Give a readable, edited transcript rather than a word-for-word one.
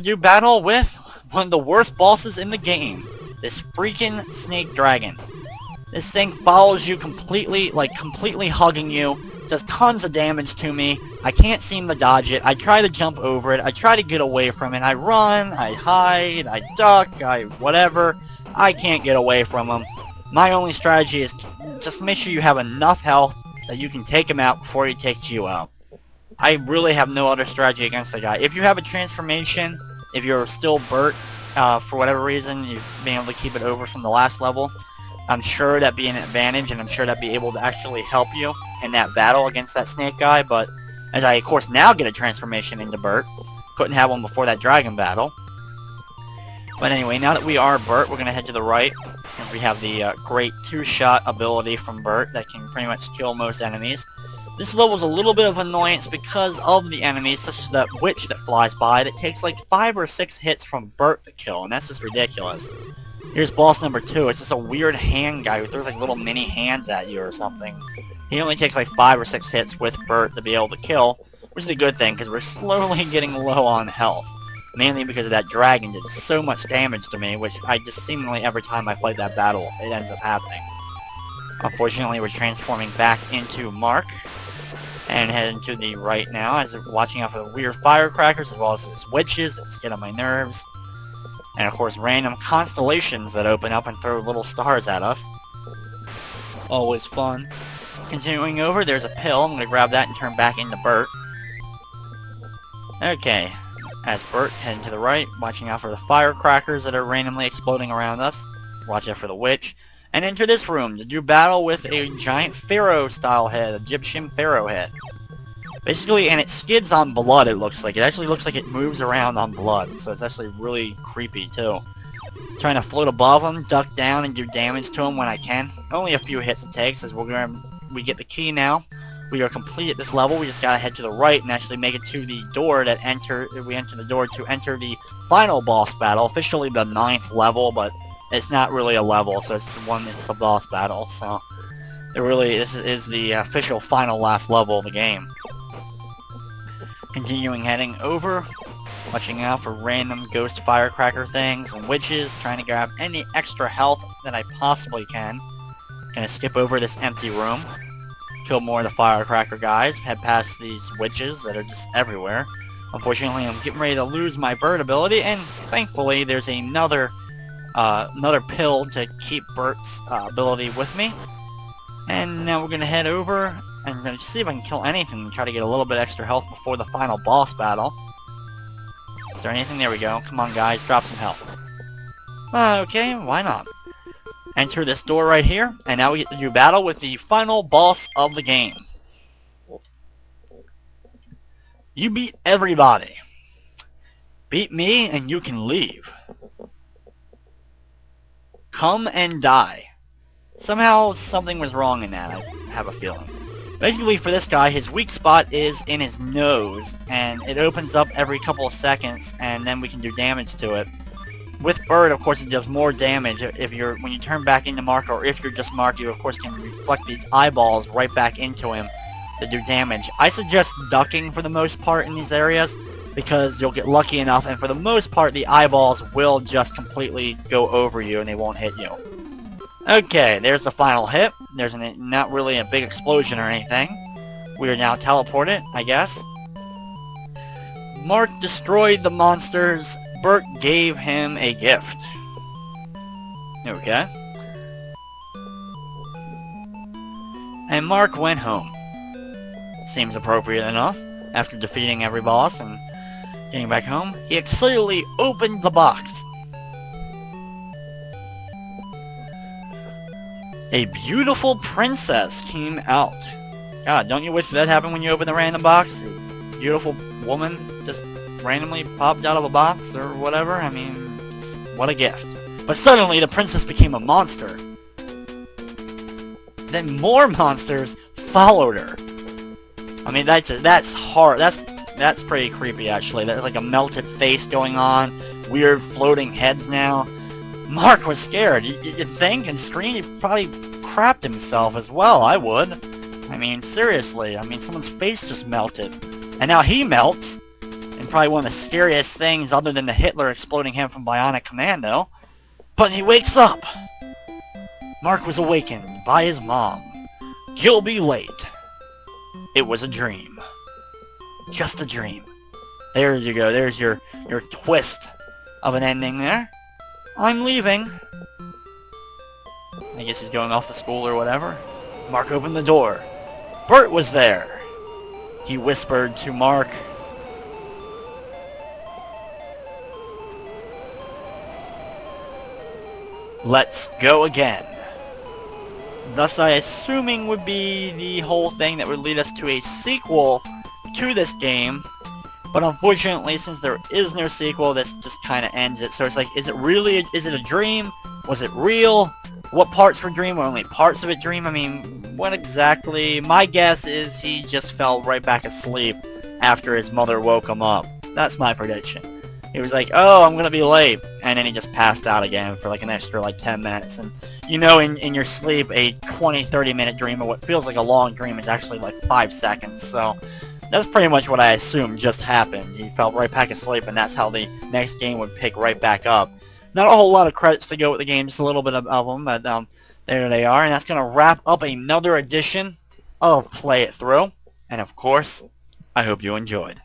You battle with one of the worst bosses in the game. This freaking snake dragon. This thing follows you completely, like completely hugging you. Does tons of damage to me. I can't seem to dodge it. I try to jump over it. I try to get away from it. I run, I hide, I duck, I whatever. I can't get away from him. My only strategy is just make sure you have enough health that you can take him out before he takes you out. I really have no other strategy against the guy. If you have a transformation, if you're still Bert, for whatever reason, you've been able to keep it over from the last level, I'm sure that'd be an advantage, and I'm sure that'd be able to actually help you in that battle against that snake guy, but as I, of course, now get a transformation into Bert, couldn't have one before that dragon battle. But anyway, now that we are Bert, we're going to head to the right, as we have the great two-shot ability from Bert that can pretty much kill most enemies. This level is a little bit of annoyance because of the enemies, such as that witch that flies by that takes like 5 or 6 hits from Bert to kill, and that's just ridiculous. Here's boss number 2. It's just a weird hand guy who throws like little mini hands at you or something. He only takes like 5 or 6 hits with Bert to be able to kill, which is a good thing because we're slowly getting low on health. Mainly because of that dragon did so much damage to me, which I just seemingly every time I fight that battle, it ends up happening. Unfortunately, we're transforming back into Mark. And heading to the right now, as we're watching out for the weird firecrackers, as well as these witches that just get on my nerves. And of course, random constellations that open up and throw little stars at us. Always fun. Continuing over, there's a pill. I'm going to grab that and turn back into Bert. Okay, as Bert heading to the right, watching out for the firecrackers that are randomly exploding around us. Watch out for the witch. And enter this room to do battle with a giant Pharaoh style head, Egyptian Pharaoh head. Basically, and it skids on blood, it looks like. It actually looks like it moves around on blood, so it's actually really creepy too. Trying to float above him, duck down, and do damage to him when I can. Only a few hits it takes, as we get the key now. We are complete at this level. We just gotta head to the right and actually make it to the door that we enter the door to enter the final boss battle. Officially the 9th level, but it's not really a level, so it's a boss battle, so this is the official final last level of the game. Continuing heading over, watching out for random ghost firecracker things and witches, trying to grab any extra health that I possibly can. Gonna skip over this empty room, kill more of the firecracker guys, head past these witches that are just everywhere. Unfortunately, I'm getting ready to lose my bird ability, and thankfully there's another pill to keep Bert's ability with me. And now we're going to head over, and I'm going to see if I can kill anything and try to get a little bit extra health before the final boss battle. Is there anything? There we go. Come on, guys, drop some health. Okay, why not? Enter this door right here, and now we get to do battle with the final boss of the game. You beat everybody. Beat me, and you can leave. Come and die. Somehow something was wrong in that, I have a feeling. Basically for this guy, his weak spot is in his nose, and it opens up every couple of seconds, and then we can do damage to it. With Bird, of course, it does more damage when you turn back into Mark, or if you're just Mark, you of course can reflect these eyeballs right back into him to do damage. I suggest ducking for the most part in these areas, because you'll get lucky enough, and for the most part, the eyeballs will just completely go over you and they won't hit you. Okay, there's the final hit. There's not really a big explosion or anything. We are now teleported, I guess. Mark destroyed the monsters. Bert gave him a gift. Okay. And Mark went home. Seems appropriate enough. After defeating every boss and getting back home, he excitedly opened the box. A beautiful princess came out. God, don't you wish that happened when you open the random box? A beautiful woman just randomly popped out of a box or whatever? I mean, what a gift. But suddenly the princess became a monster. Then more monsters followed her. I mean, that's hard. That's pretty creepy, actually. There's like a melted face going on, weird floating heads now. Mark was scared. You'd think and scream. He probably crapped himself as well. I would. I mean, seriously. I mean, someone's face just melted, and now he melts and probably one of the scariest things other than the Hitler exploding him from Bionic Commando. But he wakes up. Mark was awakened by his mom. You'll be late. It was a dream. Just a dream. There you go. There's your twist of an ending there. I'm leaving. I guess he's going off to school or whatever. Mark opened the door. Bert was there. He whispered to Mark, "Let's go again." Thus, I assuming would be the whole thing that would lead us to a sequel to this game. But unfortunately, since there is no sequel, this just kind of ends it. So it's like, is it a dream? Was it real? What parts were dream? Were only parts of it dream? I mean, what exactly? My guess is he just fell right back asleep after his mother woke him up. That's my prediction. He was like, oh, I'm gonna be late. And then he just passed out again for like an extra like 10 minutes. And you know, in your sleep, a 20-30 minute dream, or what feels like a long dream, is actually like 5 seconds. So that's pretty much what I assumed just happened. He fell right back asleep, and that's how the next game would pick right back up. Not a whole lot of credits to go with the game, just a little bit of them, but there they are. And that's going to wrap up another edition of Play It Through. And of course, I hope you enjoyed.